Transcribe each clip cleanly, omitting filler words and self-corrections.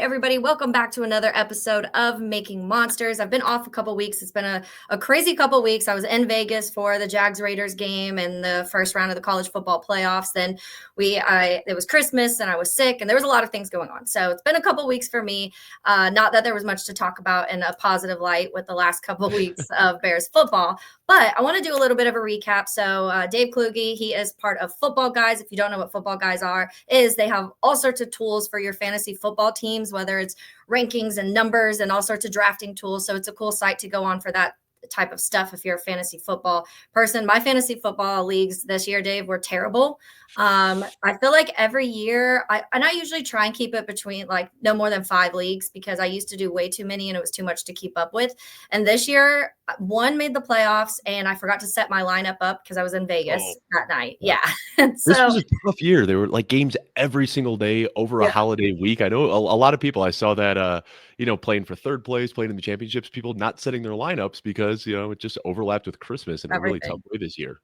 right, everybody, welcome back to another episode of Making Monsters. I've been off a couple weeks. It's been a crazy couple weeks. I was in Vegas for the Jags-Raiders game and the first round of the college football playoffs. Then it was Christmas and I was sick and there was a lot of things going on. So it's been a couple weeks for me. Not that there was much to talk about in a positive light with the last couple of weeks of Bears football, but I want to do a little bit of a recap. So Dave Kluge, he is part of Footballguys. If you don't know what Footballguys are, they have all sorts of tools for your fantasy football teams, whether it's rankings and numbers and all sorts of drafting tools. So it's a cool site to go on for that type of stuff if you're a fantasy football person. My fantasy football leagues this year, Dave, were terrible. I feel like every year, I usually try and keep it between like no more than 5 leagues because I used to do way too many and it was too much to keep up with. And this year, one made the playoffs and I forgot to set my lineup up because I was in Vegas that night. Yeah. This was a tough year. There were like games every single day over a holiday week. I know a lot of people, I saw that, playing for third place, playing in the championships, people not setting their lineups because, it just overlapped with Christmas in a really tough way this year.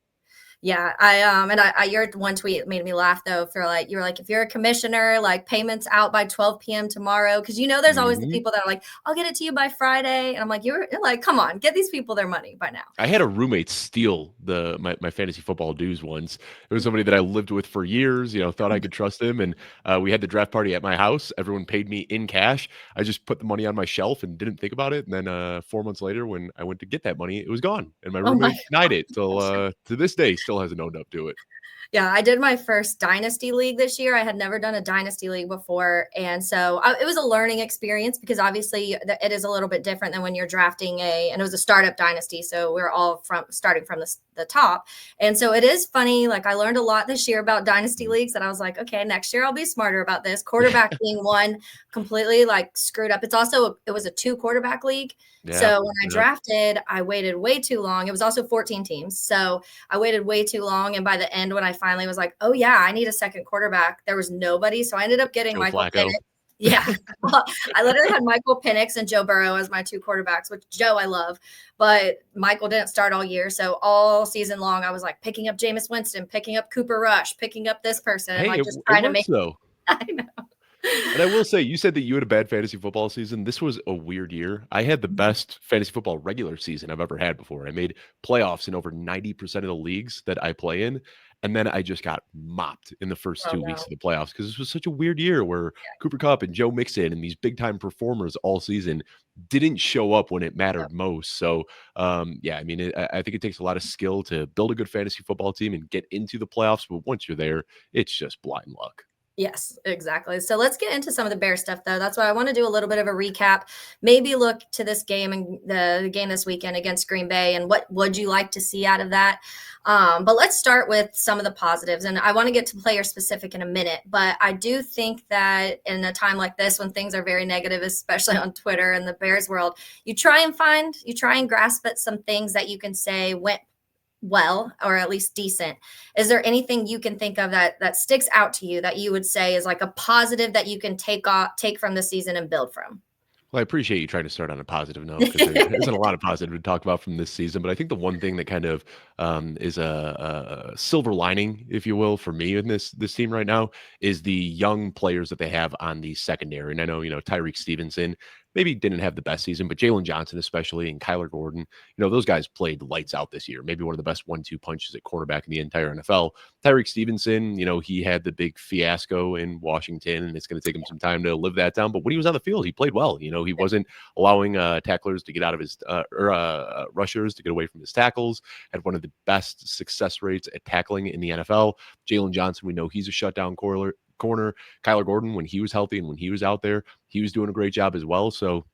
Yeah, I your one tweet made me laugh though. For like, you were like, if you're a commissioner, like payments out by 12 p.m. tomorrow, because there's always the people that are like, I'll get it to you by Friday, and I'm like, you're like, come on, get these people their money by now. I had a roommate steal my fantasy football dues once. It was somebody that I lived with for years. Thought I could trust him, and we had the draft party at my house. Everyone paid me in cash. I just put the money on my shelf and didn't think about it. And then 4 months later, when I went to get that money, it was gone, and my roommate denied it till to this day. Still hasn't owned up to it. Yeah, I did my first dynasty league this year. I had never done a dynasty league before. And so it was a learning experience because obviously it is a little bit different than when you're drafting and it was a startup dynasty. So we're all starting from the top. And so it is funny. Like I learned a lot this year about dynasty leagues and I was like, okay, next year I'll be smarter about this. Quarterback being one completely like screwed up. It was a 2 quarterback league. Yeah, so when I drafted, I waited way too long. It was also 14 teams. So I waited way too long. And by the end, when I finally was like, oh yeah, I need a second quarterback, there was nobody. So I ended up getting Michael Penix. Yeah. I literally had Michael Penix and Joe Burrow as my 2 quarterbacks, which Joe I love, but Michael didn't start all year. So all season long, I was like picking up Jameis Winston, picking up Cooper Rush, picking up this person. Hey, like just trying to make though. I know. And I will say, you said that you had a bad fantasy football season. This was a weird year. I had the best fantasy football regular season I've ever had before. I made playoffs in over 90% of the leagues that I play in. And then I just got mopped in the first 2 weeks of the playoffs because this was such a weird year where Cooper Kupp and Joe Mixon and these big time performers all season didn't show up when it mattered most. So, I think it takes a lot of skill to build a good fantasy football team and get into the playoffs. But once you're there, it's just blind luck. Yes, exactly. So let's get into some of the Bear stuff, though. That's why I want to do a little bit of a recap, maybe look to this game and the game this weekend against Green Bay and what would you like to see out of that. But let's start with some of the positives. And I want to get to player specific in a minute. But I do think that in a time like this, when things are very negative, especially on Twitter and the Bears world, you try and grasp at some things that you can say went well, or at least decent. Is there anything you can think of that sticks out to you that you would say is like a positive that you can take from the season and build from? Well, I appreciate you trying to start on a positive note because there isn't a lot of positive to talk about from this season. But I think the one thing that kind of is a silver lining, if you will, for me in this team right now is the young players that they have on the secondary. And I know, Tyreek Stevenson maybe didn't have the best season, but Jalen Johnson especially and Kyler Gordon, those guys played lights out this year. Maybe one of the best 1-2 punches at quarterback in the entire NFL. Tyreek Stevenson, he had the big fiasco in Washington, and it's going to take him some time to live that down. But when he was on the field, he played well. He wasn't allowing tacklers to get out of his rushers to get away from his tackles. Had one of the best success rates at tackling in the NFL. Jalen Johnson, we know he's a shutdown corner. Kyler Gordon, when he was healthy and when he was out there, he was doing a great job as well. So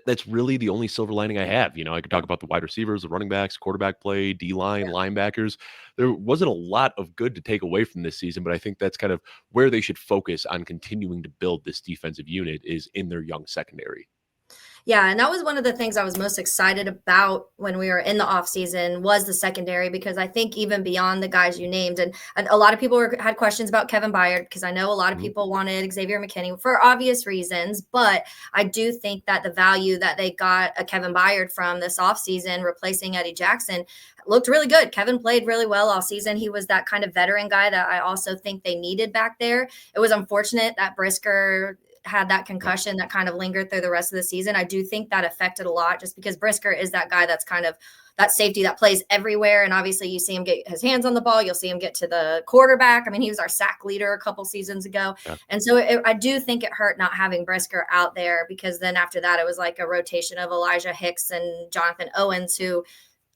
that's really the only silver lining I have. I could talk about the wide receivers, the running backs, quarterback play, D-line, linebackers. There wasn't a lot of good to take away from this season, but I think that's kind of where they should focus on continuing to build this defensive unit is in their young secondary. Yeah, and that was one of the things I was most excited about when we were in the offseason was the secondary, because I think even beyond the guys you named, and a lot of people had questions about Kevin Byard, because I know a lot of people wanted Xavier McKinney for obvious reasons, but I do think that the value that they got a Kevin Byard from this offseason, replacing Eddie Jackson, looked really good. Kevin played really well all season. He was that kind of veteran guy that I also think they needed back there. It was unfortunate that Brisker had that Yep. concussion that kind of lingered through the rest of the season. I do think that affected a lot just because Brisker is that guy that's kind of that safety that plays everywhere. And obviously, you see him get his hands on the ball. You'll see him get to the quarterback. I mean, he was our sack leader a couple seasons ago. Yeah. And so I do think it hurt not having Brisker out there because then after that, it was like a rotation of Elijah Hicks and Jonathan Owens, who,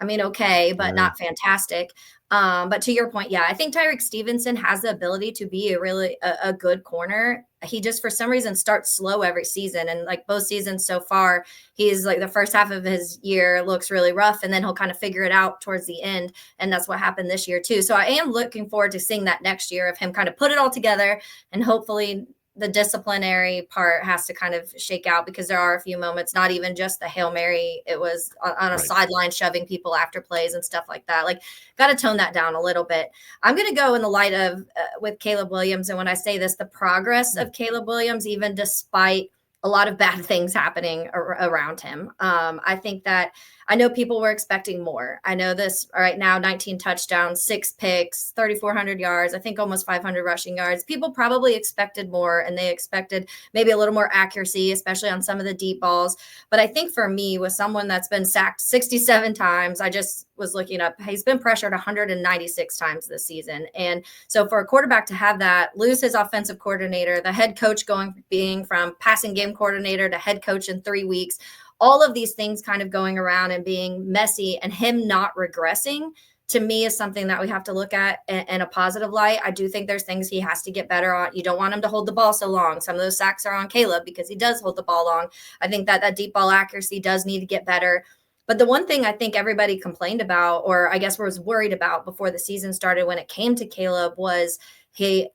I mean, okay, but Yeah. not fantastic. But to your point, yeah, I think Tyreek Stevenson has the ability to be a good corner. He just for some reason starts slow every season, and like both seasons so far, he's like the first half of his year looks really rough, and then he'll kind of figure it out towards the end, and that's what happened this year too. So I am looking forward to seeing that next year of him kind of put it all together, and hopefully the disciplinary part has to kind of shake out because there are a few moments, not even just the Hail Mary, it was on a Right. sideline shoving people after plays and stuff like that. Like, got to tone that down a little bit. I'm going to go in the light of with Caleb Williams. And when I say this, the progress of Caleb Williams, even despite a lot of bad things happening around him. I think that I know people were expecting more. I know this right now, 19 touchdowns, 6 picks, 3,400 yards, I think almost 500 rushing yards. People probably expected more and they expected maybe a little more accuracy, especially on some of the deep balls. But I think for me, with someone that's been sacked 67 times, I just was looking up, he's been pressured 196 times this season. And so for a quarterback to have that, lose his offensive coordinator, the head coach being from passing game coordinator to head coach in 3 weeks, all of these things kind of going around and being messy and him not regressing to me is something that we have to look at in a positive light. I do think there's things he has to get better on. You don't want him to hold the ball so long. Some of those sacks are on Caleb because he does hold the ball long. I think that deep ball accuracy does need to get better. But the one thing I think everybody complained about, or I guess was worried about before the season started when it came to Caleb was, can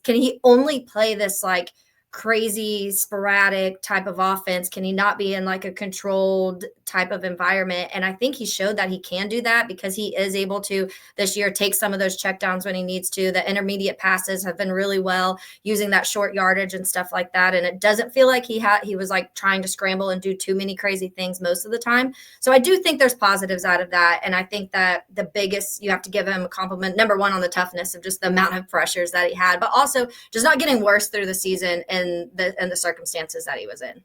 he only play this like crazy sporadic type of offense? Can he not be in like a controlled type of environment? And I think he showed that he can do that because he is able to this year take some of those checkdowns when he needs to. The intermediate passes have been really well using that short yardage and stuff like that. And it doesn't feel like he was like trying to scramble and do too many crazy things most of the time. So I do think there's positives out of that. And I think that the biggest, you have to give him a compliment, number one, on the toughness of just the amount of pressures that he had, but also just not getting worse through the season and the circumstances that he was in.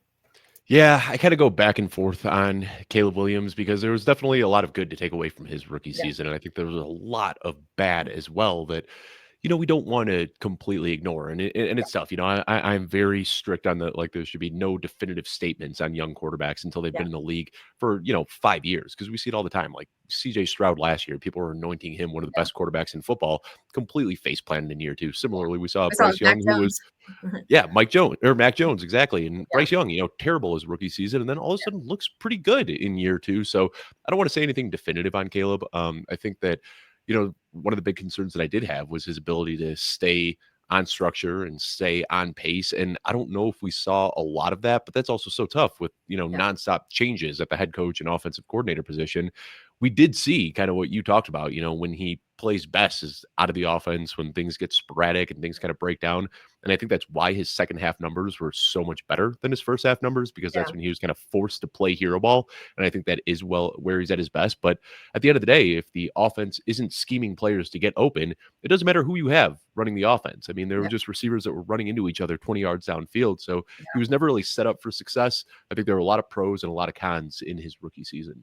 Yeah, I kind of go back and forth on Caleb Williams because there was definitely a lot of good to take away from his rookie Yeah. season. And I think there was a lot of bad as well that, we don't want to completely ignore. And it's tough. I'm very strict on the, like, there should be no definitive statements on young quarterbacks until they've Yeah. been in the league for, 5 years. Because we see it all the time. Like CJ Stroud last year, people were anointing him one of the best quarterbacks in football, completely face planted in year two. Similarly, we saw I saw Bryce Mac Young, who was Jones. Mike Jones or Mac Jones, exactly. And Yeah. Bryce Young, terrible his rookie season, and then all of a sudden looks pretty good in year two. So I don't want to say anything definitive on Caleb. I think that, one of the big concerns that I did have was his ability to stay on structure and stay on pace. And I don't know if we saw a lot of that, but that's also so tough with, nonstop changes at the head coach and offensive coordinator position. We did see kind of what you talked about, when he plays best is out of the offense, when things get sporadic and things kind of break down. And I think that's why his second half numbers were so much better than his first half numbers, because Yeah. that's when he was kind of forced to play hero ball. And I think that is where he's at his best. But at the end of the day, if the offense isn't scheming players to get open, it doesn't matter who you have running the offense. I mean, there were just receivers that were running into each other 20 yards downfield. So he was never really set up for success. I think there were a lot of pros and a lot of cons in his rookie season.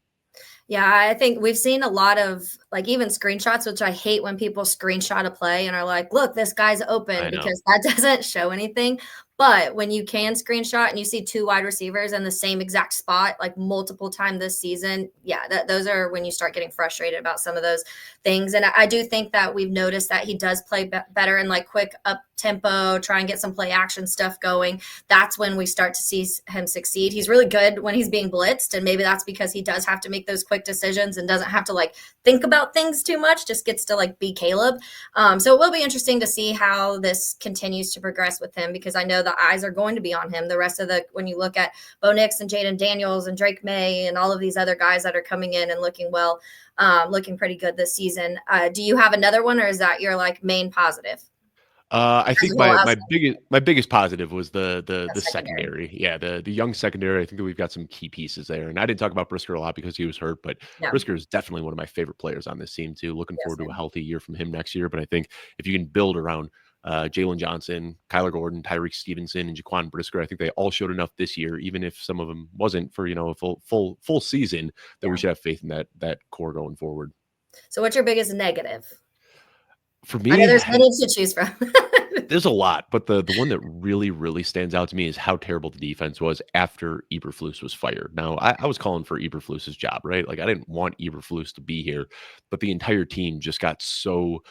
Yeah, I think we've seen a lot of like even screenshots, which I hate when people screenshot a play and are like, look, this guy's open, I know. because that doesn't show anything. But when you can screenshot and you see 2 wide receivers in the same exact spot, like multiple times this season, yeah, those are when you start getting frustrated about some of those things. And I do think that we've noticed that he does play better in like quick up tempo, try and get some play action stuff going. That's when we start to see him succeed. He's really good when he's being blitzed, and maybe that's because he does have to make those quick decisions and doesn't have to like think about things too much, just gets to like be Caleb. So it will be interesting to see how this continues to progress with him, because I know the eyes are going to be on him. The rest of when you look at Bo Nix and Jaden Daniels and Drake May and all of these other guys that are coming in and looking well, looking pretty good this season. Do you have another one, or is that your like main positive? I As think a whole my biggest positive was the secondary. secondary. Yeah, the young secondary. I think that we've got some key pieces there. And I didn't talk about Brisker a lot because he was hurt, but Yeah. Brisker is definitely one of my favorite players on this team too. Looking Yes, forward to a man. healthy year from him next year. But I think if you can build around Jalen Johnson, Kyler Gordon, Tyreek Stevenson, and Jaquan Brisker. I think they all showed enough this year, even if some of them wasn't for, a full season, that we should have faith in that core going forward. So what's your biggest negative? For I know me, there's many to choose from. there's a lot, but the one that really stands out to me is how terrible the defense was after Eberflus was fired. Now, I was calling for Eberflus's job, right? Like, I didn't want Eberflus to be here, but the entire team just got so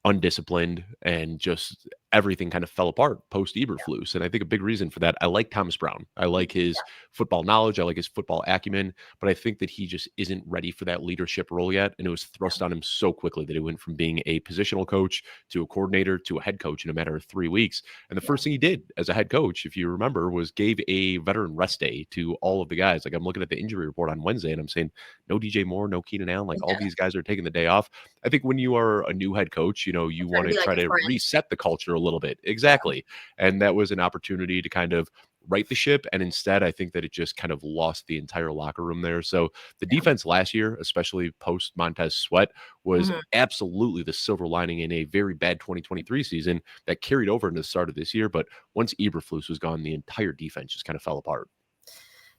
undisciplined and just everything kind of fell apart post Eberflus. And I think a big reason for that, I like Thomas Brown. I like his football knowledge. I like his football acumen, but I think that he just isn't ready for that leadership role yet. And it was thrust on him so quickly that he went from being a positional coach to a coordinator to a head coach in a matter of 3 weeks. And the first thing he did as a head coach, if you remember, was gave a veteran rest day to all of the guys. Like, I'm looking at the injury report on Wednesday and I'm saying, no DJ Moore, no Keenan Allen, like all these guys are taking the day off. I think when you are a new head coach, you want to try to reset the culture a little bit. Exactly. And that was an opportunity to kind of right the ship. And instead, I think that it just kind of lost the entire locker room there. So the defense last year, especially post Montez Sweat, was absolutely the silver lining in a very bad 2023 season that carried over into the start of this year. But once Eberflus was gone, the entire defense just kind of fell apart.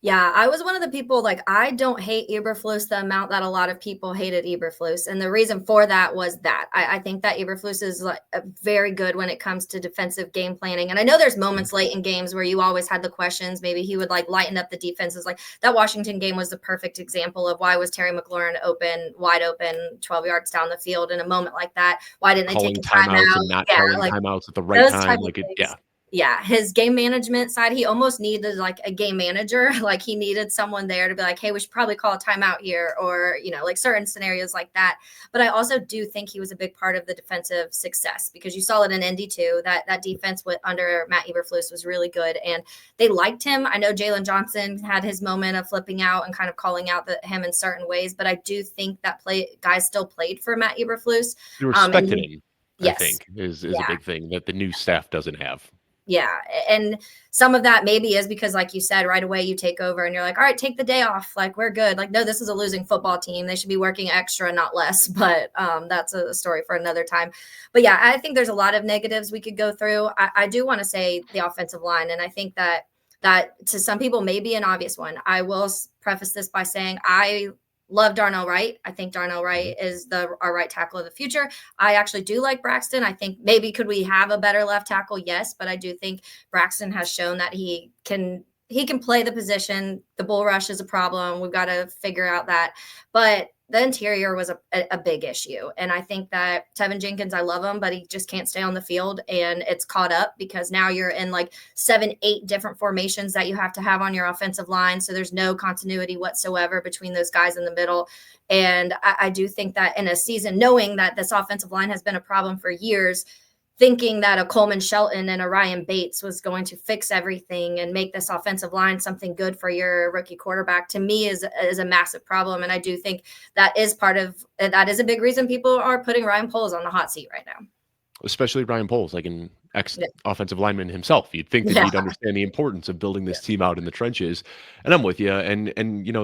Yeah, I was one of the people, like, I don't hate Eberflus the amount that a lot of people hated Eberflus. And the reason for that was that I think that Eberflus is like very good when it comes to defensive game planning. And I know there's moments late in games where you always had the questions. Maybe he would like lighten up the defenses. Like that Washington game was the perfect example of why was Terry McLaurin wide open, 12 yards down the field in a moment like that? Why didn't they take a timeout? And not calling timeouts at the right time? Yeah, his game management side, he almost needed like a game manager. Like he needed someone there to be like, hey, we should probably call a timeout here, or, like certain scenarios like that. But I also do think he was a big part of the defensive success because you saw it in Indy too, that defense under Matt Eberflus was really good and they liked him. I know Jalen Johnson had his moment of flipping out and kind of calling out him in certain ways, but I do think that guys still played for Matt Eberflus. You respected him, yes. I think, is a big thing that the new staff doesn't have. Yeah. And some of that maybe is because, like you said, right away you take over and you're like, all right, take the day off. Like, we're good. Like, no, this is a losing football team. They should be working extra, not less. But that's a story for another time. But yeah, I think there's a lot of negatives we could go through. I do want to say the offensive line. And I think that to some people may be an obvious one. I will preface this by saying I love Darnell Wright. I think Darnell Wright is our right tackle of the future. I actually do like Braxton. I think maybe could we have a better left tackle? Yes, but I do think Braxton has shown that he can play the position. The bull rush is a problem. We've got to figure out that. But the interior was a big issue. And I think that Tevin Jenkins, I love him, but he just can't stay on the field. And it's caught up because now you're in like 7-8 different formations that you have to have on your offensive line. So there's no continuity whatsoever between those guys in the middle. And I do think that in a season, knowing that this offensive line has been a problem for years, thinking that a Coleman Shelton and a Ryan Bates was going to fix everything and make this offensive line something good for your rookie quarterback, to me is a massive problem. And I do think that is a big reason people are putting Ryan Poles on the hot seat right now. Especially Ryan Poles, like an ex-offensive lineman himself. You'd think that he'd understand the importance of building this team out in the trenches. And I'm with you. And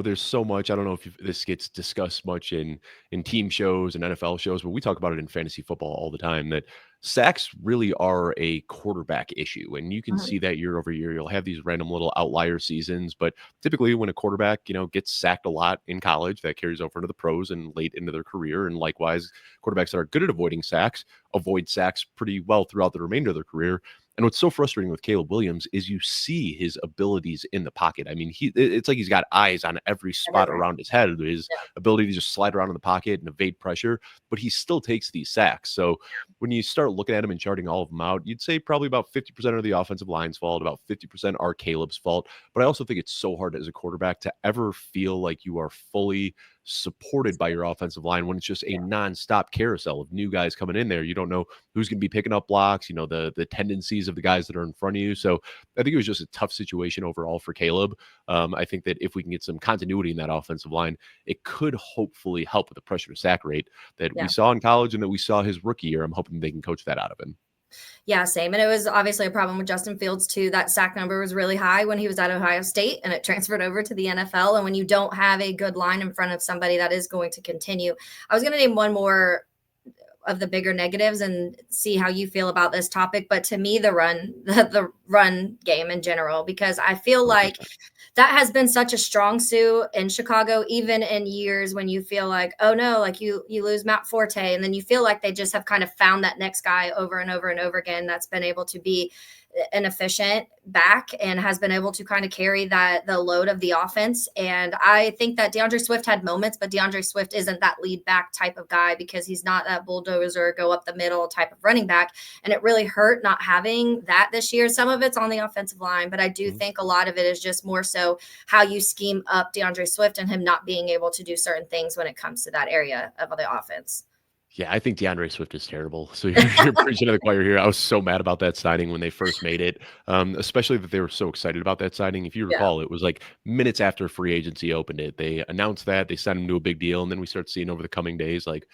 there's so much. I don't know if this gets discussed much in team shows and NFL shows, but we talk about it in fantasy football all the time, that sacks really are a quarterback issue. And you can see that year over year. You'll have these random little outlier seasons, but typically when a quarterback, gets sacked a lot in college, that carries over into the pros and late into their career. And likewise, quarterbacks that are good at avoiding sacks avoid sacks pretty well throughout the remainder of their career. And what's so frustrating with Caleb Williams is you see his abilities in the pocket. I mean, it's like he's got eyes on every spot around his head. His ability to just slide around in the pocket and evade pressure, but he still takes these sacks. So when you start looking at him and charting all of them out, you'd say probably about 50% of the offensive line's fault, about 50% are Caleb's fault. But I also think it's so hard as a quarterback to ever feel like you are fully supported by your offensive line when it's just a nonstop carousel of new guys coming in there. You don't know who's going to be picking up blocks, the tendencies of the guys that are in front of you. So I think it was just a tough situation overall for Caleb. I think that if we can get some continuity in that offensive line, it could hopefully help with the pressure to sack rate that we saw in college and that we saw his rookie year. I'm hoping they can coach that out of him. Yeah, same. And it was obviously a problem with Justin Fields too. That sack number was really high when he was at Ohio State and it transferred over to the NFL. And when you don't have a good line in front of somebody, that is going to continue. I was going to name one more of the bigger negatives and see how you feel about this topic. But to me, the run, the run game in general, because I feel like 100%. that has been such a strong suit in Chicago, even in years when you feel like, oh no, like you lose Matt Forte, and then you feel like they just have kind of found that next guy over and over and over again that's been able to be an efficient back and has been able to kind of carry that the load of the offense. And I think that DeAndre Swift had moments, but DeAndre Swift isn't that lead back type of guy because he's not that bulldozer, go up the middle type of running back. And it really hurt not having that this year. Some of it's on the offensive line, but I do Mhm. think a lot of it is just more so how you scheme up DeAndre Swift and him not being able to do certain things when it comes to that area of the offense. Yeah, I think DeAndre Swift is terrible. So you're preaching to the choir here. I was so mad about that signing when they first made it, especially that they were so excited about that signing. If you Yeah. recall, it was like minutes after free agency opened it. They announced that, they signed him to a big deal, and then we start seeing over the coming days, like,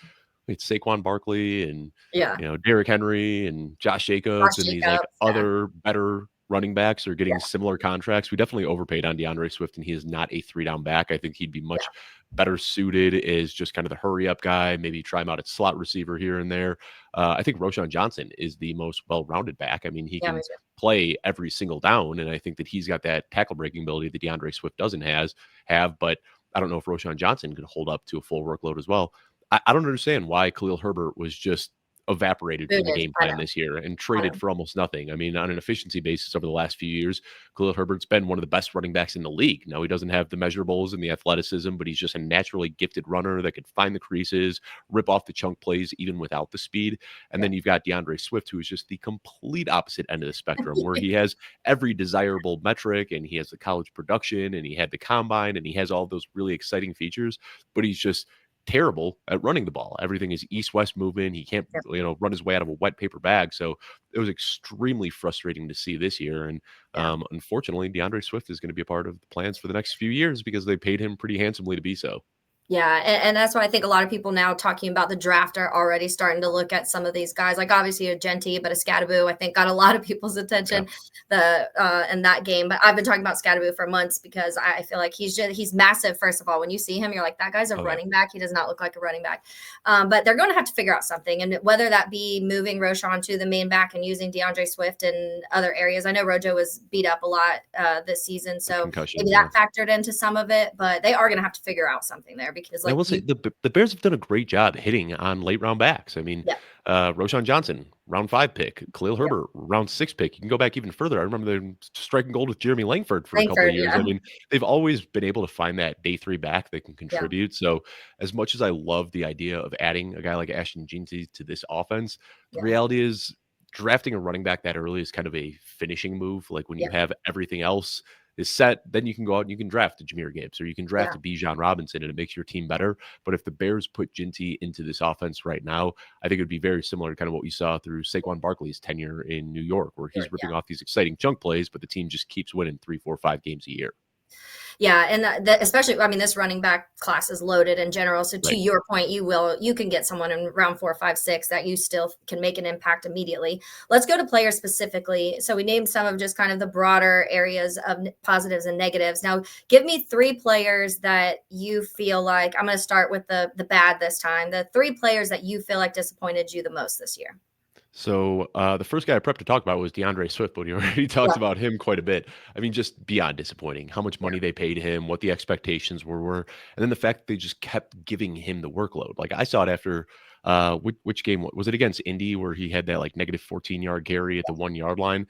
it's Saquon Barkley and, Yeah. Derrick Henry and Josh Josh Jacobs and these, like, Jacobs. Yeah. other better running backs are Yeah. getting similar contracts. We definitely overpaid on DeAndre Swift, and he is not a three-down back. I think he'd be Yeah. much better suited as just kind of the hurry-up guy, maybe try him out at slot receiver here and there. I think Roshan Johnson is the most well-rounded back. I mean, he Yeah. Me can too. play every single down, and I think that he's got that tackle breaking ability that DeAndre Swift doesn't have, but I don't know if Roshan Johnson could hold up to a full workload as well. I don't understand why Khalil Herbert was just evaporated from the Booted. game I plan know. this year and I traded know. for almost nothing. I mean, on an efficiency basis over the last few years, Khalil Herbert's been one of the best running backs in the league. Now, he doesn't have the measurables and the athleticism, but he's just a naturally gifted runner that could find the creases, rip off the chunk plays even without the speed. And Yeah. then you've got DeAndre Swift, who is just the complete opposite end of the spectrum, where he has every desirable metric and he has the college production and he had the combine and he has all those really exciting features, but he's just terrible at running the ball. Everything is east-west movement. He can't, Yeah. run his way out of a wet paper bag. So it was extremely frustrating to see this year. And Yeah. unfortunately, DeAndre Swift is going to be a part of the plans for the next few years because they paid him pretty handsomely to be so. Yeah, and that's why I think a lot of people now talking about the draft are already starting to look at some of these guys, like obviously a Genty, but a Scadaboo, I think got a lot of people's Yeah. attention in that game. But I've been talking about Scadaboo for months because I feel like he's massive. First of all, when you see him, you're like, that guy's a Oh yeah. running back. He does not look like a running back. But they're going to have to figure out something, and whether that be moving Roshan to the main back and using DeAndre Swift in other areas. I know Rojo was beat up a lot this season, With so maybe concussions. that Yeah. factored into some of it. But they are going to have to figure out something there because, And I like will say you, the Bears have done a great job hitting on late round backs. I mean, yeah. Roshan Johnson, round 5 pick, Khalil Yeah, Herbert, round 6 pick. You can go back even further. I remember them striking gold with Jeremy Langford for a couple of Langford, years. yeah, I mean, they've always been able to find that day 3 back that can yeah, contribute. So, as much as I love the idea of adding a guy like Ashton Jeanty to this offense, the yeah, reality is drafting a running back that early is kind of a finishing move. Like when you yeah, have everything else is set, then you can go out and you can draft a Jameer Gibbs or you can draft yeah, a Bijan Robinson and it makes your team better. But if the Bears put Ginty into this offense right now, I think it would be very similar to kind of what we saw through Saquon Barkley's tenure in New York, where sure, he's ripping yeah. off these exciting chunk plays, but the team just keeps winning 3, 4, 5 games a year. Yeah, and especially, I mean, this running back class is loaded in general. So to Right. your point, you can get someone in round 4, 5, 6 that you still can make an impact immediately. Let's go to players specifically. So we named some of just kind of the broader areas of positives and negatives. Now, give me 3 players that you feel like I'm going to start with the bad this time. The 3 players that you feel like disappointed you the most this year. So the first guy I prepped to talk about was DeAndre Swift, but we already Yeah, talked about him quite a bit. I mean, just beyond disappointing. How much yeah, money they paid him, what the expectations were, and then the fact that they just kept giving him the workload. Like I saw it after which game was it against Indy where he had that like negative 14-yard carry at the 1 yard line.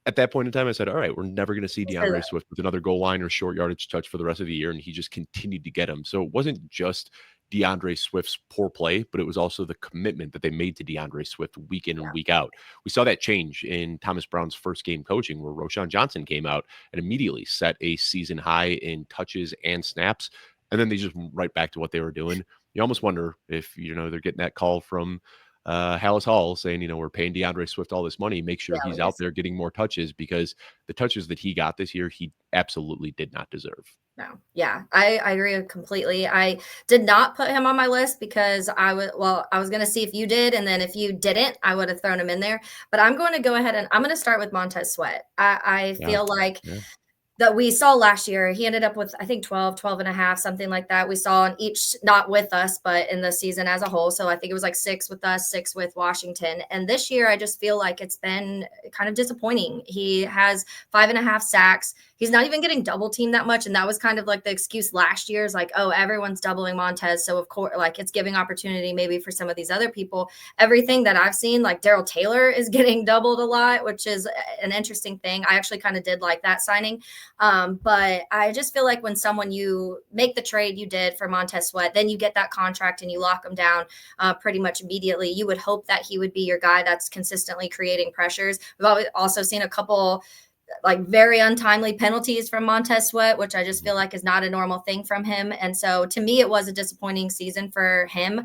At that point in time, I said, all right, we're never going to see so DeAndre Swift with another goal line or short yardage touch for the rest of the year. And he just continued to get them. So it wasn't just DeAndre Swift's poor play, but it was also the commitment that they made to DeAndre Swift week in and yeah, week out. We saw that change in Thomas Brown's first game coaching, where Roshan Johnson came out and immediately set a season high in touches and snaps. And then they just went right back to what they were doing. You almost wonder if, they're getting that call from Hallis Hall saying, we're paying DeAndre Swift all this money. Make sure yeah, he's out there getting more touches because the touches that he got this year, he absolutely did not deserve. no, yeah, I agree completely. I did not put him on my list because I was going to see if you did, and then if you didn't, I would have thrown him in there. But I'm going to go ahead and I'm going to start with Montez Sweat. I Yeah. feel like Yeah. that we saw last year. He ended up with, I think, 12 and a half, something like that. We saw on each, not with us, but in the season as a whole. So I think it was like 6 with us, 6 with Washington. And this year, I just feel like it's been kind of disappointing. He has 5.5 sacks. He's not even getting double teamed that much. And that was kind of like the excuse last year is like, oh, everyone's doubling Montez. So of course, like it's giving opportunity maybe for some of these other people. Everything that I've seen, like Daryl Taylor is getting doubled a lot, which is an interesting thing. I actually kind of did like that signing. But I just feel like when someone you make the trade you did for Montez Sweat, then you get that contract and you lock him down pretty much immediately. You would hope that he would be your guy that's consistently creating pressures. We've also seen a couple like very untimely penalties from Montez Sweat, which I just feel like is not a normal thing from him. And so to me, it was a disappointing season for him.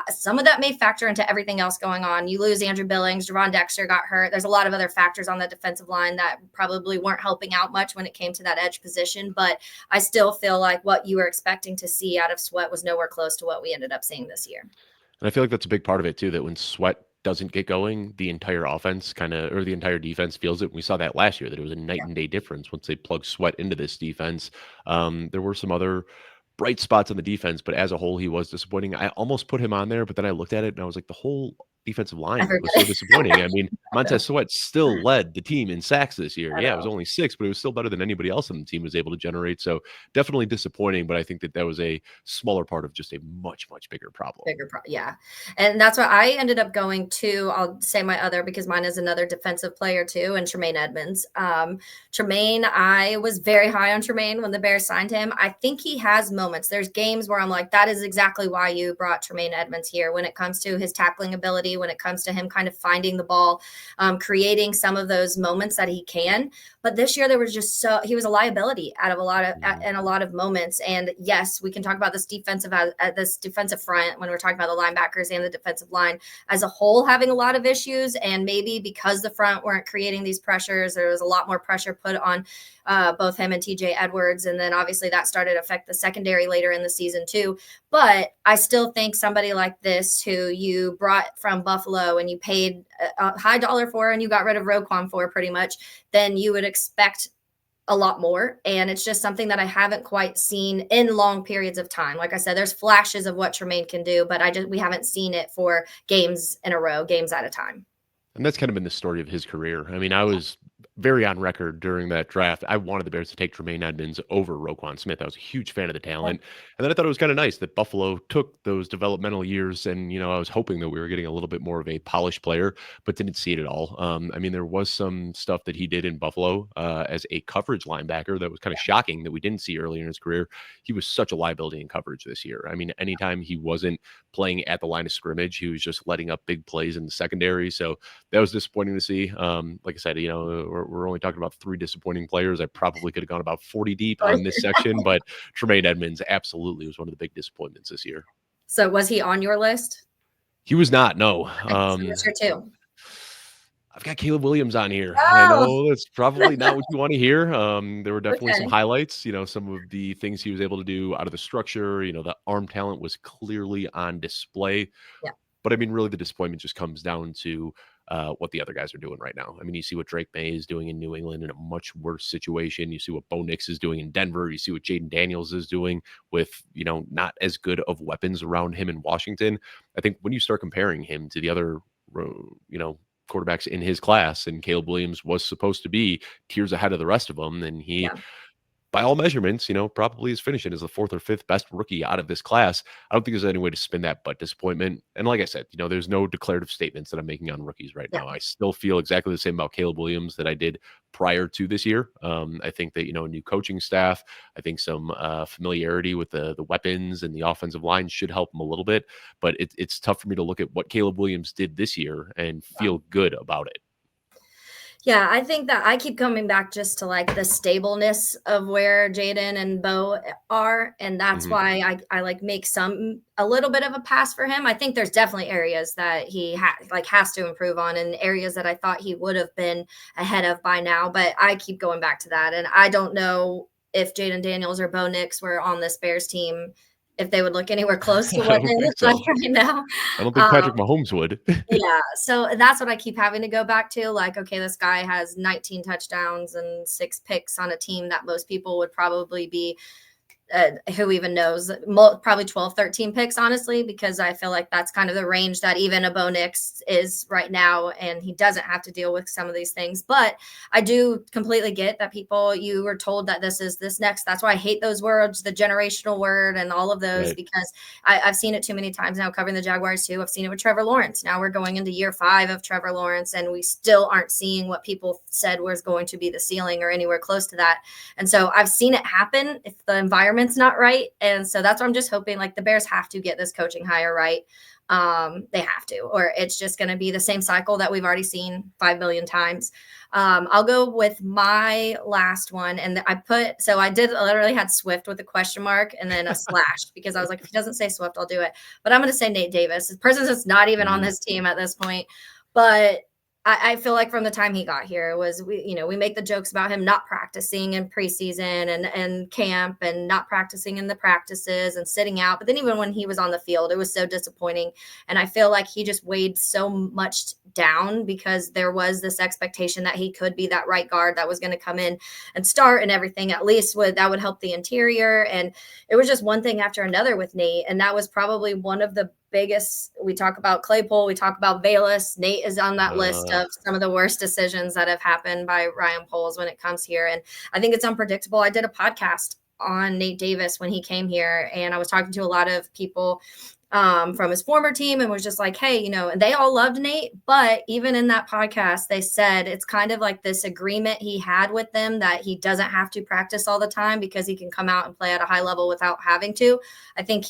Some of that may factor into everything else going on. You lose Andrew Billings, Javon Dexter got hurt. There's a lot of other factors on the defensive line that probably weren't helping out much when it came to that edge position. But I still feel like what you were expecting to see out of Sweat was nowhere close to what we ended up seeing this year. And I feel like that's a big part of it too, that when Sweat doesn't get going, the entire offense kinda or the entire defense feels it. We saw that last year, that it was a night Yeah. and day difference once they plugged Sweat into this defense. There were some other bright spots on the defense, but as a whole, he was disappointing. I almost put him on there, but then I looked at it and I was like, the whole defensive line was so Everybody. disappointing. I mean, Montez Sweat still led the team in sacks this year. I Yeah, it was know. only 6, but it was still better than anybody else on the team was able to generate. So definitely disappointing, but I think that that was a smaller part of just a much, much bigger problem. Yeah. And that's what I ended up going to. I'll say my other because mine is another defensive player too, and Tremaine Edmonds. Tremaine, I was very high on Tremaine when the Bears signed him. I think he has moments. There's games where I'm like, that is exactly why you brought Tremaine Edmonds here when it comes to his tackling ability, when it comes to him kind of finding the ball, creating some of those moments that he can. But this year there was just he was a liability out of a lot of Mhm. in a lot of moments. And yes, we can talk about this defensive front when we're talking about the linebackers and the defensive line as a whole having a lot of issues. And maybe because the front weren't creating these pressures, there was a lot more pressure put on both him and TJ Edwards. And then obviously that started to affect the secondary later in the season too. But I still think somebody like this who you brought from Buffalo and you paid a high dollar for and you got rid of Roquan for pretty much, then you would expect a lot more. And it's just something that I haven't quite seen in long periods of time. Like I said, there's flashes of what Tremaine can do, but we haven't seen it for games in a row, games at a time. And that's kind of been the story of his career. I mean, I was very on record during that draft. I wanted the Bears to take Tremaine Edmonds over Roquan Smith. I was a huge fan of the Yeah. talent. And then I thought it was kind of nice that Buffalo took those developmental years. And, I was hoping that we were getting a little bit more of a polished player, but didn't see it at all. I mean, there was some stuff that he did in Buffalo as a coverage linebacker that was kind of shocking that we didn't see earlier in his career. He was such a liability in coverage this year. I mean, anytime he wasn't playing at the line of scrimmage, he was just letting up big plays in the secondary. So that was disappointing to see. Like I said, we're only talking about 3 disappointing players. I probably could have gone about 40 deep on this section, but Tremaine Edmonds absolutely was one of the big disappointments this year. So was he on your list? He was not, no. Okay, so what's your two? I've got Caleb Williams on here, and I Oh, know that's probably not what you want to hear. There were definitely some okay. highlights, some of the things he was able to do out of the structure. The arm talent was clearly on display. Yeah. But I mean, really, the disappointment just comes down to what the other guys are doing right now. I mean, you see what Drake May is doing in New England in a much worse situation. You see what Bo Nix is doing in Denver. You see what Jaden Daniels is doing with, not as good of weapons around him in Washington. I think when you start comparing him to the other, quarterbacks in his class, and Caleb Williams was supposed to be tiers ahead of the rest of them, and he, Yeah. by all measurements, probably is finishing as the 4th or 5th best rookie out of this class. I don't think there's any way to spin that but disappointment. And like I said, there's no declarative statements that I'm making on rookies right Yeah. now. I still feel exactly the same about Caleb Williams that I did prior to this year. I think that, a new coaching staff, I think some familiarity with the weapons and the offensive line should help him a little bit. But it's tough for me to look at what Caleb Williams did this year and feel good about it. Yeah, I think that I keep coming back just to like the stableness of where Jaden and Bo are. And that's Mhm. why I like make a little bit of a pass for him. I think there's definitely areas that he has to improve on and areas that I thought he would have been ahead of by now. But I keep going back to that. And I don't know if Jaden Daniels or Bo Nix were on this Bears team if they would look anywhere close to I what don't they think look like so. right now. I don't think Um, Patrick Mahomes would. yeah, so that's what I keep having to go back to. Like, okay, this guy has 19 touchdowns and 6 picks on a team that most people would probably be who even knows, probably 12, 13 picks, honestly, because I feel like that's kind of the range that even a Bo Nix is right now. And he doesn't have to deal with some of these things. But I do completely get that people, you were told that this is this next. That's why I hate those words, the generational word and all of those, Right. because I've seen it too many times now covering the Jaguars too. I've seen it with Trevor Lawrence. Now we're going into year 5 of Trevor Lawrence, and we still aren't seeing what people said was going to be the ceiling or anywhere close to that. And so I've seen it happen if the environment's not right. And so that's what I'm just hoping, like the Bears have to get this coaching hire right. They have to, or it's just going to be the same cycle that we've already seen 5 million times. I'll go with my last one. And I did literally had Swift with a question mark and then a slash because I was like, if he doesn't say Swift, I'll do it. But I'm going to say Nate Davis. This person that's not even on Mhm. this team at this point. But I feel like from the time he got here was we make the jokes about him not practicing in preseason and camp and not practicing in the practices and sitting out. But then even when he was on the field, it was so disappointing. And I feel like he just weighed so much down because there was this expectation that he could be that right guard that was going to come in and start and everything. At least that would help the interior. And it was just one thing after another with Nate. And that was probably one of the biggest. We talk about Claypool, we talk about Bayless. Nate is on that list of some of the worst decisions that have happened by Ryan Poles when it comes here. And I think it's unpredictable. I did a podcast on Nate Davis when he came here, and I was talking to a lot of people from his former team and was just like, hey, and they all loved Nate. But even in that podcast, they said it's kind of like this agreement he had with them that he doesn't have to practice all the time because he can come out and play at a high level without having to. I think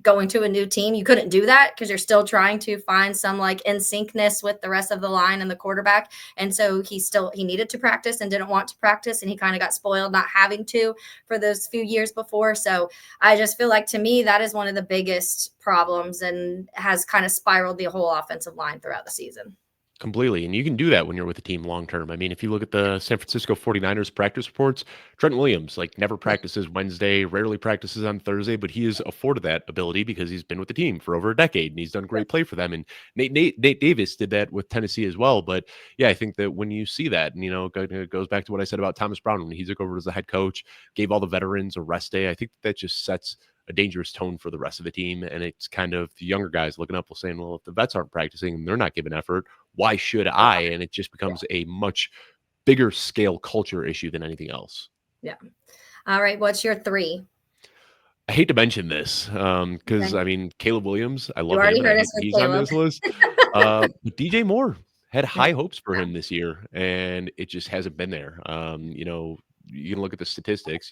going to a new team, you couldn't do that because you're still trying to find some like in syncness with the rest of the line and the quarterback. And so he needed to practice and didn't want to practice. And he kind of got spoiled not having to for those few years before. So I just feel like, to me, that is one of the biggest problems and has kind of spiraled the whole offensive line throughout the season. Completely. And you can do that when you're with a team long term. I mean, if you look at the San Francisco 49ers practice reports, Trent Williams, like, never Yeah. practices Wednesday, rarely practices on Thursday, but he is afforded that ability because he's been with the team for over a decade and he's done great play for them. And Nate Davis did that with Tennessee as well. But yeah, I think that when you see that, and, it goes back to what I said about Thomas Brown when he took over as the head coach, gave all the veterans a rest day. I think that just sets a dangerous tone for the rest of the team. And it's kind of the younger guys looking up, saying, well, if the vets aren't practicing and they're not giving effort, why should I? And it just Yeah. becomes a much bigger scale culture issue than anything else. Yeah. All right. What's your 3? I hate to mention this because, Okay. I mean, Caleb Williams, I You love him already and I heard hate us that with he's on Caleb. this list. But DJ Moore had Yeah. high hopes for him this year, and it just hasn't been there. You can look at the statistics,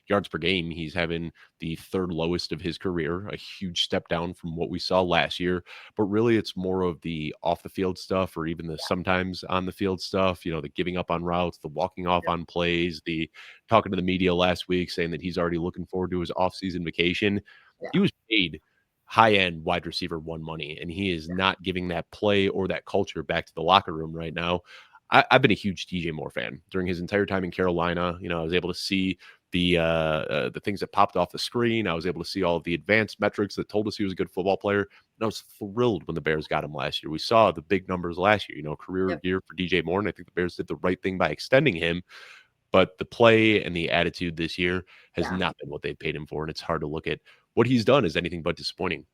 yards per game. He's having the 3rd lowest of his career, a huge step down from what we saw last year. But really, it's more of the off the field stuff or even the sometimes on the field stuff, the giving up on routes, the walking off on plays, the talking to the media last week saying that he's already looking forward to his off-season vacation. Yeah. He was paid high-end wide receiver 1 money, and he is not giving that play or that culture back to the locker room right now. I've been a huge DJ Moore fan during his entire time in Carolina. I was able to see the things that popped off the screen. I was able to see all of the advanced metrics that told us he was a good football player. And I was thrilled when the Bears got him last year. We saw the big numbers last year, career Yep. year for DJ Moore. And I think the Bears did the right thing by extending him. But the play and the attitude this year has Yeah. not been what they've paid him for. And it's hard to look at what he's done as anything but disappointing.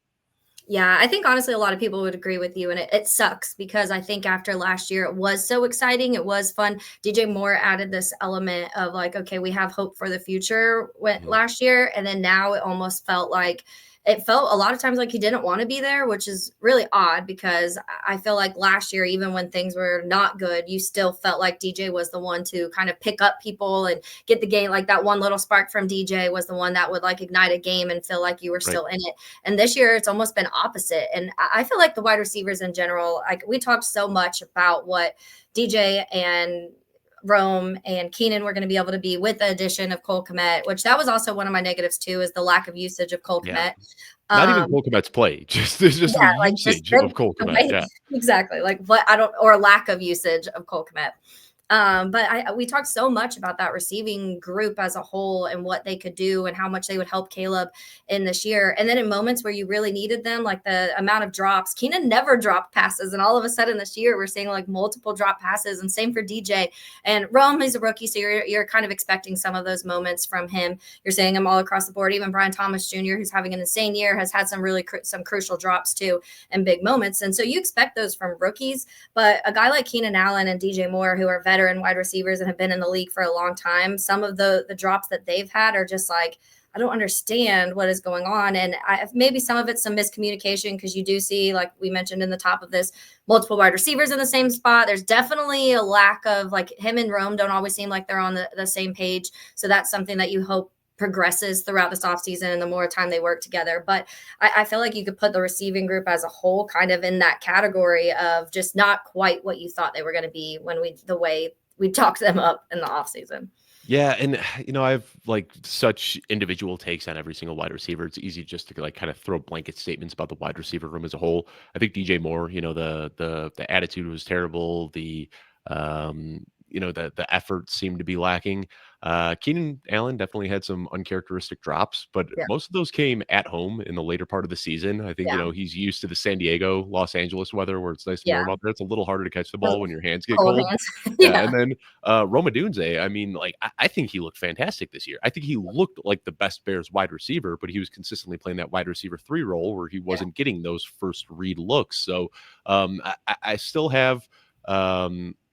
Yeah, I think honestly a lot of people would agree with you, and it sucks because I think after last year it was so exciting, it was fun. DJ Moore added this element of like, okay, we have hope for the future went Mhm. last year, and then now it felt a lot of times like he didn't want to be there, which is really odd because I feel like last year, even when things were not good, you still felt like DJ was the one to kind of pick up people and get the game. Like that one little spark from DJ was the one that would like ignite a game and feel like you were Right. still in it. And this year it's almost been opposite. And I feel like the wide receivers in general, like we talked so much about what DJ and Rome and Keenan were going to be able to be with the addition of Cole Kmet, which that was also one of my negatives too, is the lack of usage of Cole Yeah. Kmet. Not even Um, Cole Kmet's play. Just the yeah, like just usage of Cole the Kmet. way Yeah. exactly, like what I don't or lack of usage of Cole Kmet. But we talked so much about that receiving group as a whole and what they could do and how much they would help Caleb in this year. And then in moments where you really needed them, like the amount of drops, Keenan never dropped passes. And all of a sudden this year, we're seeing like multiple drop passes, and same for DJ. And Rome is a rookie, so you're kind of expecting some of those moments from him. You're seeing him all across the board. Even Brian Thomas Jr., who's having an insane year, has had some really some crucial drops too and big moments. And so you expect those from rookies. But a guy like Keenan Allen and DJ Moore, who are veteran wide receivers and have been in the league for a long time, some of the drops that they've had are just like, I don't understand what is going on. And maybe some of it's some miscommunication, because you do see, like we mentioned in the top of this, multiple wide receivers in the same spot. There's definitely a lack of, like, him and Rome don't always seem like they're on the same page. So that's something that you hope progresses throughout this offseason and the more time they work together. But I feel like you could put the receiving group as a whole kind of in that category of just not quite what you thought they were going to be the way we talked them up in the offseason. Yeah, and I have like such individual takes on every single wide receiver. It's easy just to like kind of throw blanket statements about the wide receiver room as a whole. I think DJ Moore, the attitude was terrible. The effort seemed to be lacking. Keenan Allen definitely had some uncharacteristic drops, but Yeah. most of those came at home in the later part of the season. I think, Yeah. he's used to the San Diego, Los Angeles weather where it's nice and Yeah. warm out there. It's a little harder to catch the ball Those when your hands get cold cold. hands. Yeah, Yeah. and then Roma Dunze, I mean, like, I think he looked fantastic this year. I think he looked like the best Bears wide receiver, but he was consistently playing that wide receiver 3 role where he Yeah. wasn't getting those first read looks. So I still have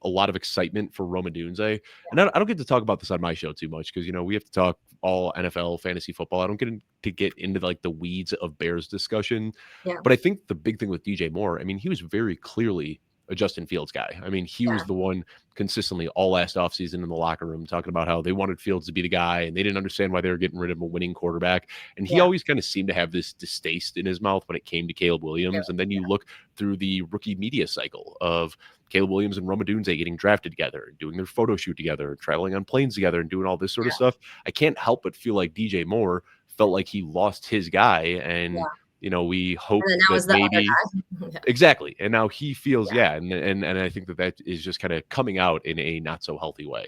a lot of excitement for Roma Dunze. And I don't get to talk about this on my show too much because, we have to talk all NFL fantasy football. I don't get into like the weeds of Bears discussion. Yeah. But I think the big thing with DJ Moore, I mean, he was very clearly a Justin Fields guy. I mean, he was Yeah. the one consistently all last offseason in the locker room talking about how they wanted Fields to be the guy and they didn't understand why they were getting rid of a winning quarterback. And he Yeah. always kind of seemed to have this distaste in his mouth when it came to Caleb Williams. And then you look through the rookie media cycle of Caleb Williams and Roma Dunze getting drafted together and doing their photo shoot together and traveling on planes together and doing all this sort of stuff. I can't help but feel like DJ Moore felt like he lost his guy. And, we hope And then that that was the maybe other guy. exactly. And now he feels, and I think that is just kind of coming out in a not so healthy way.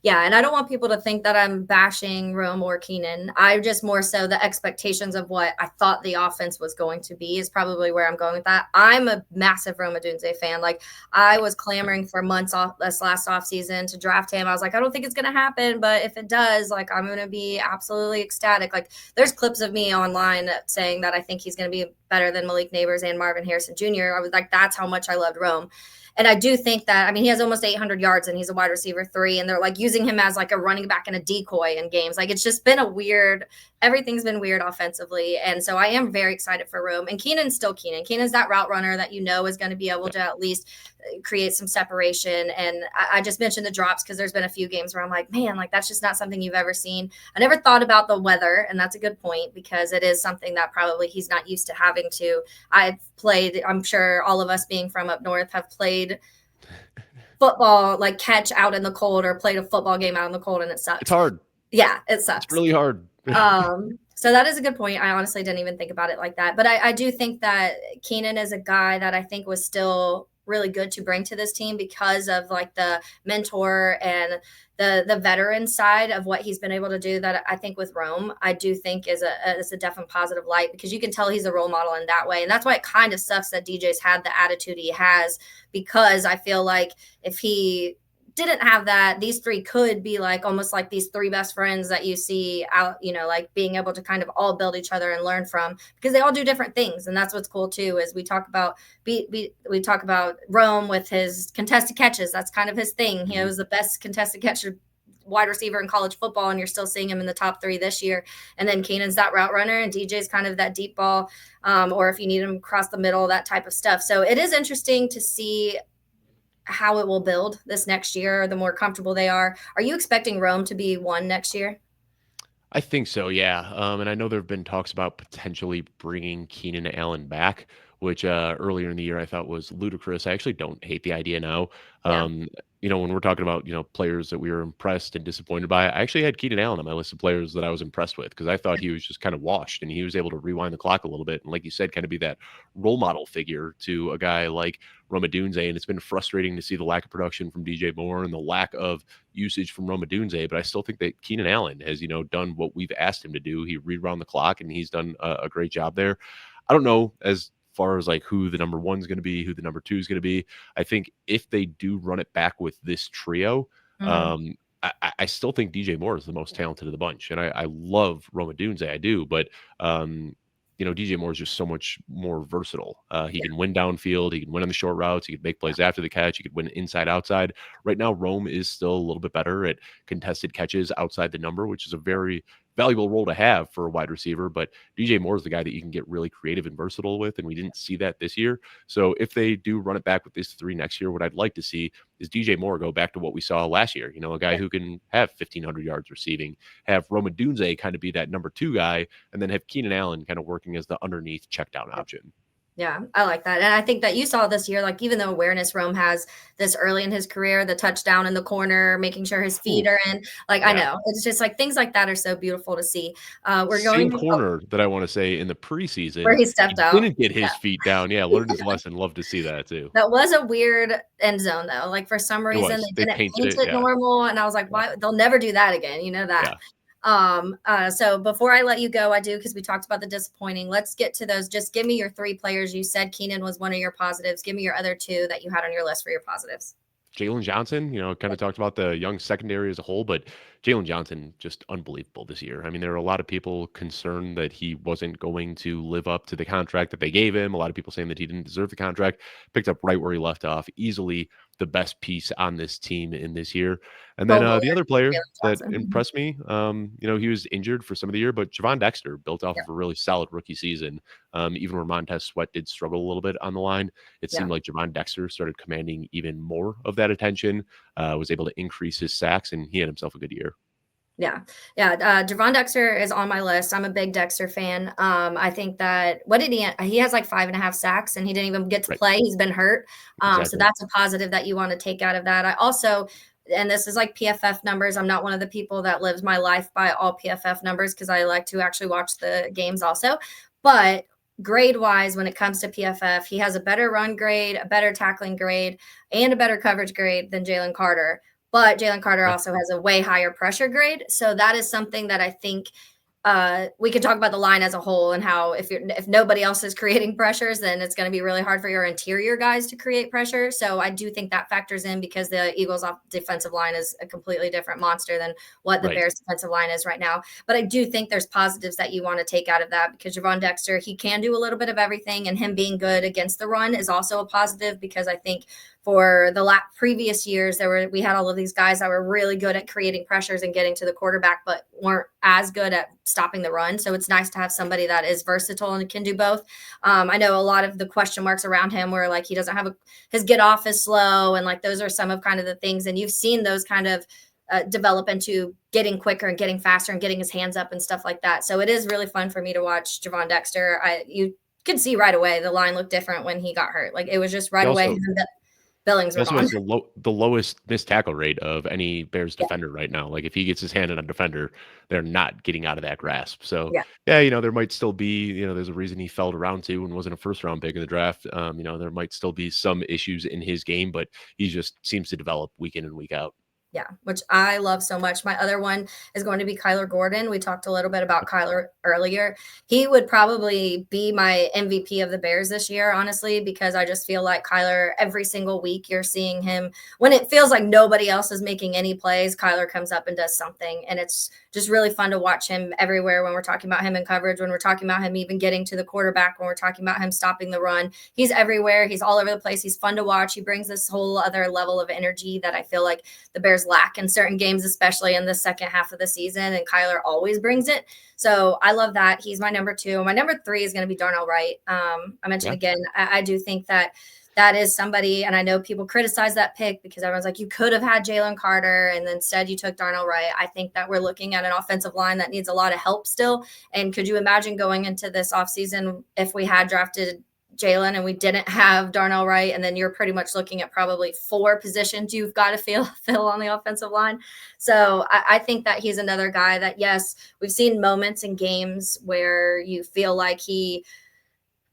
Yeah, and I don't want people to think that I'm bashing Rome or Keenan. I just more so the expectations of what I thought the offense was going to be is probably where I'm going with that. I'm a massive Rome Odunze fan. Like, I was clamoring for months off this last offseason to draft him. I was like, I don't think it's going to happen, but if it does, like, I'm going to be absolutely ecstatic. Like, there's clips of me online saying that I think he's going to be better than Malik Neighbors and Marvin Harrison Jr. I was like, that's how much I loved Rome. And I do think that, I mean, he has almost 800 yards and he's a wide receiver 3, and they're like using him as like a running back and a decoy in games. Like, it's just been everything's been weird offensively. And so I am very excited for Rome. And Keenan's still Keenan. Keenan's that route runner that is going to be able to at least create some separation. And I just mentioned the drops because there's been a few games where I'm like, man, like, that's just not something you've ever seen. I never thought about the weather, and that's a good point because it is something that probably he's not used to having to. I've played, I'm sure all of us being from up north have played football, like catch out in the cold, or played a football game out in the cold, and it sucks. It's hard. Yeah, it sucks. It's really hard. So that is a good point. I honestly didn't even think about it like that. But I do think that Keenan is a guy that I think was still really good to bring to this team because of like the mentor and the veteran side of what he's been able to do, that I think with Rome, I do think is a definite positive light, because you can tell he's a role model in that way. And that's why it kind of sucks that DJ's had the attitude he has, because I feel like if he didn't have that, these 3 could be like almost like these 3 best friends that you see out, like being able to kind of all build each other and learn from, because they all do different things. And that's what's cool too, is we talk about Rome with his contested catches. That's kind of his thing. He was the best contested catcher wide receiver in college football, and you're still seeing him in the top 3 this year. And then Keenan's that route runner, and DJ's kind of that deep ball, or if you need him across the middle, that type of stuff. So it is interesting to see how it will build this next year, the more comfortable they are. Are you expecting Rome to be 1 next year? I think so, yeah. And I know there have been talks about potentially bringing Keenan Allen back, which earlier in the year I thought was ludicrous. I actually don't hate the idea now. Yeah. when we're talking about, players that we were impressed and disappointed by, I actually had Keenan Allen on my list of players that I was impressed with because I thought he was just kind of washed and he was able to rewind the clock a little bit. And like you said, kind of be that role model figure to a guy like Roma Dunze. And it's been frustrating to see the lack of production from DJ Moore and the lack of usage from Roma Dunze. But I still think that Keenan Allen has, done what we've asked him to do. He rewound the clock and he's done a great job there. I don't know as far as like who the number one's going to be, who the number two is going to be. I think if they do run it back with this trio, Mhm. I still think DJ Moore is the most talented of the bunch, and I love Roma Dunze, I do, but DJ Moore is just so much more versatile. He Yeah, can win downfield, he can win on the short routes, he can make yeah, plays after the catch, he could win inside outside. Right now, Rome is still a little bit better at contested catches outside the number, which is a very valuable role to have for a wide receiver. But DJ Moore is the guy that you can get really creative and versatile with, and we didn't see that this year. So if they do run it back with these three next year, what I'd like to see is DJ Moore go back to what we saw last year. A guy yeah. who can have 1,500 yards receiving, have Roma Dunze kind of be that number two guy, and then have Keenan Allen kind of working as the underneath check down option. Yeah, I like that. And I think that you saw this year, like even though awareness Rome has this early in his career, the touchdown in the corner, making sure his feet Ooh, are in, like I yeah. know it's just like things like that are so beautiful to see. We're Same going corner that I want to say in the where preseason, he stepped he out. didn't get his feet down. Yeah, learned his Yeah. lesson. Love to see that too. That was a weird end zone though. Like for some It reason was. they They didn't painted paint it. it Yeah. normal. And I was like, Yeah. why they'll never do that again. You know that. Yeah. So before I let you go, I do because we talked about the disappointing. Let's get to those. Just give me your three players. You said Keenan was one of your positives. Give me your other two that you had on your list for your positives. Jalen Johnson, kind of talked about the young secondary as a whole, but Jalen Johnson just unbelievable this year. I mean, there are a lot of people concerned that he wasn't going to live up to the contract that they gave him. A lot of people saying that he didn't deserve the contract. Picked up right where he left off. Easily the best piece on this team in this year. And then Pro Bowler, the other player Jalen that Johnson. Mhm. impressed me, he was injured for some of the year, but Javon Dexter built off Yeah, of a really solid rookie season. Even where Montez Sweat did struggle a little bit on the line, it yeah. seemed like Javon Dexter started commanding even more of that attention, was able to increase his sacks, and he had himself a good year. Yeah, yeah. Javon Dexter is on my list. I'm a big Dexter fan. I think that what did he has like 5.5 sacks, and he didn't even get to Right. play. He's been hurt. So Exactly. that's a positive that you want to take out of that. I also, and this is like PFF numbers. I'm not one of the people that lives my life by all PFF numbers because I like to actually watch the games also. But grade wise, when it comes to PFF, he has a better run grade, a better tackling grade, and a better coverage grade than Jalen Carter. But Jalen Carter Yeah. also has a way higher pressure grade. So that is something that I think we could talk about the line as a whole and how if nobody else is creating pressures, then it's going to be really hard for your interior guys to create pressure. So I do think that factors in because the Eagles' defensive line is a completely different monster than what the Right. Bears' defensive line is right now. But I do think there's positives that you want to take out of that because Javon Dexter, he can do a little bit of everything, and him being good against the run is also a positive because I think for the previous years we had all of these guys that were really good at creating pressures and getting to the quarterback but weren't as good at stopping the run. So it's nice to have somebody that is versatile and can do both. I know a lot of the question marks around him were like he doesn't have his get off is slow, and like those are some of kind of the things, and you've seen those kind of develop into getting quicker and getting faster and getting his hands up and stuff like that. So it is really fun for me to watch Javon Dexter. You could see right away the line looked different when he got hurt. Like it was just He right away. also Billings he were also gone. has the lowest missed tackle rate of any Bears Yeah, defender right now. Like, if he gets his hand on a defender, they're not getting out of that grasp. So, yeah, yeah, there might still be, there's a reason he fell to round 2 and wasn't a first-round pick in the draft. There might still be some issues in his game, but he just seems to develop week in and week out. yeah, which I love so much. My other one is going to be Kyler Gordon. We talked a little bit about Kyler earlier. He would probably be my MVP of the Bears this year, honestly, because I just feel like Kyler, every single week, you're seeing him when it feels like nobody else is making any plays. Kyler comes up and does something. And it's just really fun to watch him everywhere when we're talking about him in coverage, when we're talking about him even getting to the quarterback, when we're talking about him stopping the run. He's everywhere. He's all over the place. He's fun to watch. He brings this whole other level of energy that I feel like the Bears lack in certain games, especially in the second half of the season. And Kyler always brings it. So I love that. He's my number 2. My number 3 is going to be Darnell Wright. I mentioned Yeah. again, I do think that is somebody, and I know people criticize that pick because everyone's like, you could have had Jalen Carter and instead you took Darnell Wright. I think that we're looking at an offensive line that needs a lot of help still. And could you imagine going into this offseason if we had drafted Jalen and we didn't have Darnell Wright, and then you're pretty much looking at probably 4 positions you've got to fill on the offensive line. So I think that he's another guy that, yes, we've seen moments in games where you feel like he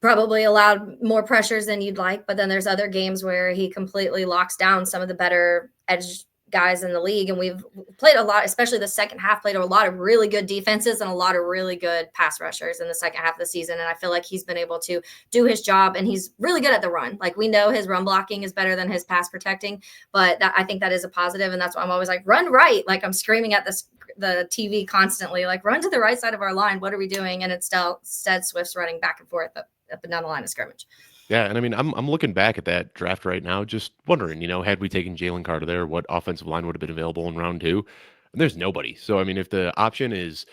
probably allowed more pressures than you'd like, but then there's other games where he completely locks down some of the better edge guys in the league. And we've played a lot, especially the second half, played a lot of really good defenses and a lot of really good pass rushers in the second half of the season. And I feel like he's been able to do his job, and he's really good at the run. Like, we know his run blocking is better than his pass protecting, but I think that is a positive. And that's why I'm always like, run right. Like, I'm screaming at the TV constantly, like, run to the right side of our line. What are we doing? And it's still instead Swift's running back and forth up and down the line of scrimmage. Yeah, and I mean, I'm looking back at that draft right now, just wondering, had we taken Jalen Carter there, what offensive line would have been available in round two? And there's nobody. So I mean, if the option is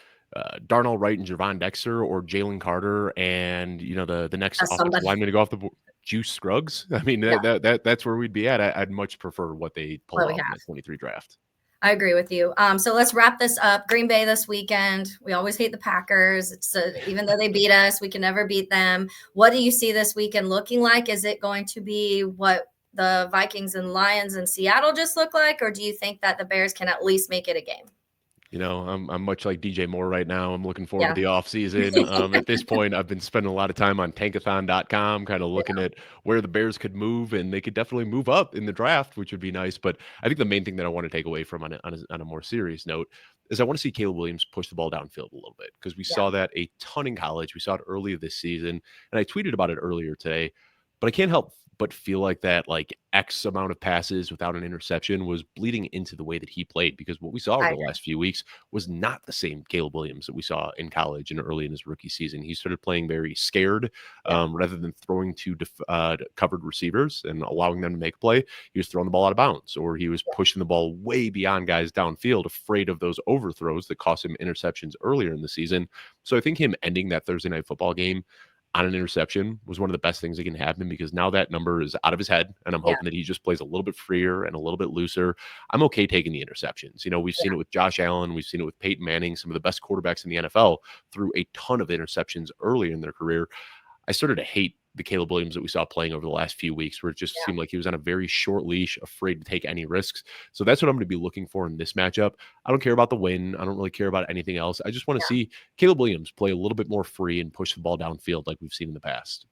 Darnell Wright and Javon Dexter, or Jalen Carter and the next As offensive somebody, lineman to go off the board, Juice Scruggs, I mean yeah, that's where we'd be at. I'd much prefer what they pulled what we off in have. that 23 draft. I agree with you. So let's wrap this up. Green Bay this weekend. We always hate the Packers. Even though they beat us, we can never beat them. What do you see this weekend looking like? Is it going to be what the Vikings and Lions in Seattle just look like, or do you think that the Bears can at least make it a game? I'm much like DJ Moore right now. I'm looking forward to Yeah. the off season. At this point, I've been spending a lot of time on tankathon.com, kind of looking at where the Bears could move, and they could definitely move up in the draft, which would be nice. But I think the main thing that I want to take away from on a more serious note is I want to see Caleb Williams push the ball downfield a little bit, because we Yeah. saw that a ton in college. We saw it early this season, and I tweeted about it earlier today. But I can't help but feel like that, like, X amount of passes without an interception was bleeding into the way that he played, because what we saw I over the agree. last few weeks was not the same Caleb Williams that we saw in college and early in his rookie season. He started playing very scared, Yeah. rather than throwing to covered receivers and allowing them to make a play. He was throwing the ball out of bounds, or he was Yeah. pushing the ball way beyond guys downfield, afraid of those overthrows that cost him interceptions earlier in the season. So I think him ending that Thursday night football game on an interception was one of the best things that can happen, because now that number is out of his head, and I'm Yeah. hoping that he just plays a little bit freer and a little bit looser. I'm okay taking the interceptions. We've seen it with Josh Allen, we've seen it with Peyton Manning. Some of the best quarterbacks in the NFL threw a ton of interceptions early in their career. I started to hate the Caleb Williams that we saw playing over the last few weeks, where it just Yeah. seemed like he was on a very short leash, afraid to take any risks. So that's what I'm going to be looking for in this matchup. I don't care about the win. I don't really care about anything else. I just want to Yeah. see Caleb Williams play a little bit more free and push the ball downfield like we've seen in the past.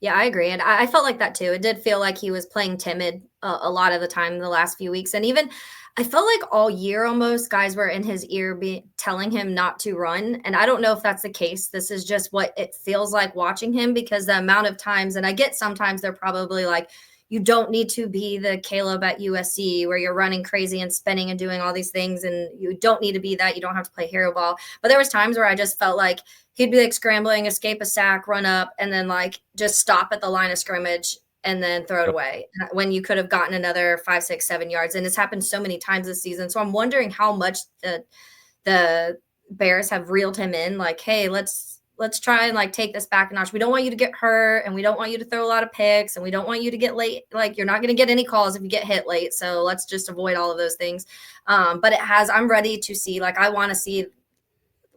Yeah, I agree. And I felt like that too. It did feel like he was playing timid a lot of the time the last few weeks. And even I felt like all year almost guys were in his ear telling him not to run. And I don't know if that's the case. This is just what it feels like watching him, because the amount of times, and I get sometimes they're probably like, you don't need to be the Caleb at USC where you're running crazy and spinning and doing all these things. And you don't need to be that. You don't have to play hero ball. But there was times where I just felt like he'd be like scrambling, escape a sack, run up, and then like just stop at the line of scrimmage and then throw it Yep. away when you could have gotten another 5, 6, 7 yards. And it's happened so many times this season. So I'm wondering how much the Bears have reeled him in. Like, hey, let's try and like take this back a notch. We don't want you to get hurt, and we don't want you to throw a lot of picks, and we don't want you to get late. Like, you're not going to get any calls if you get hit late. So let's just avoid all of those things. But I'm ready to see, like, I want to see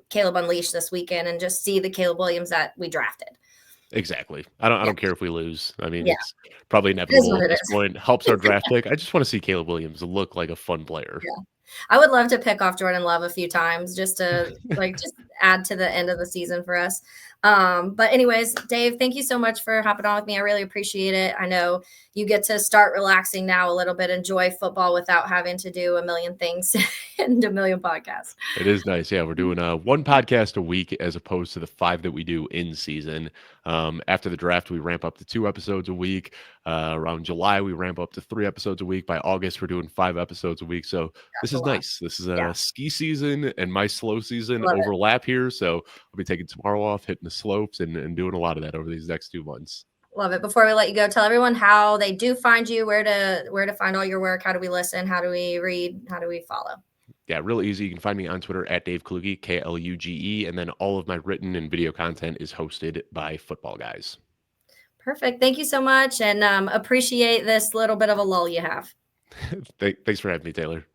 Caleb unleashed this weekend and just see the Caleb Williams that we drafted. Exactly. I Yeah. don't care if we lose. I mean, Yeah. it's probably It is inevitable what at it this is. point. Helps our draft pick. I just want to see Caleb Williams look like a fun player. Yeah. I would love to pick off Jordan Love a few times just to just add to the end of the season for us. But anyways, Dave, thank you so much for hopping on with me. I really appreciate it. I know you get to start relaxing now a little bit, enjoy football without having to do a million things and a million podcasts. It is nice. Yeah, we're doing one podcast a week as opposed to the 5 that we do in season. After the draft, we ramp up to 2 episodes a week. Around July, we ramp up to 3 episodes a week. By August, we're doing 5 episodes a week. So this That's a is lot. nice. This is Yeah. a ski season and my slow season Love it. overlap here. So I'll be taking tomorrow off, hitting the slopes, and doing a lot of that over these next 2 months. Love it. Before we let you go, tell everyone how they do find you, where to find all your work, how do we listen, how do we read, how do we follow? Yeah, real easy. You can find me on Twitter at Dave Kluge, Kluge, and then all of my written and video content is hosted by Footballguys. Perfect. Thank you so much, and appreciate this little bit of a lull you have. Thanks for having me, Taylor.